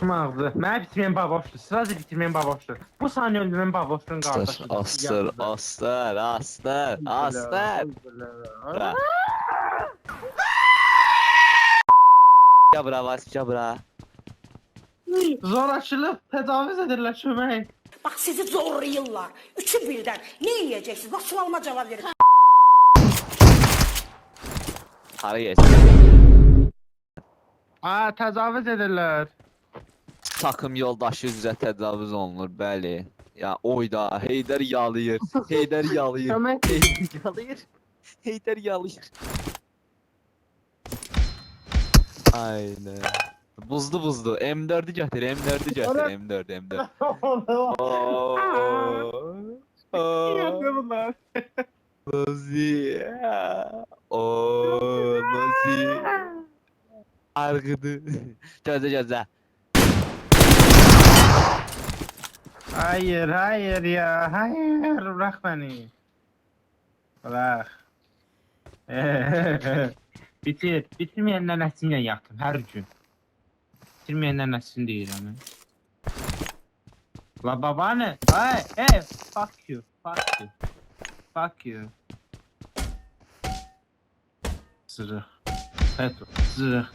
Başım ağrıdı. Mənə bitirməyən baboşdur. Sırada bitirməyən baboşdur. Bu saniyə öldürməyən baboşdun qardaşı. Astır. Cabra var, cabra. Zor açılıb, təcavüz edirlər kömək. Bak sizi zorlayırlar. Üçü birden. Ne yiyeceksiniz? Bak sualıma cevap verin. Hara geç. Təcavüz edirlər. Takım yoldaşı üzrə təcavüz olunur, bəli. Ya oyda, Heydər yalayır. Heydər yalayır. Kömək. Heydər yalayır. Heydər yalayır. Aynen. Buzdu. M4'ü gətir, M4'ü gətir, M4. Yapıyor bunlar. Nazi. Nazi. Argıdı. Gözə. Hayır ya. Hayır. Bırak beni. Bırak. Bitir. Bitirməyəndən nəsimlə yatım hər gün. Bitirməyəndən nəsim deyirəm. La babanı. Hey. Fuck you. Zırıq. Petro. Zırıq.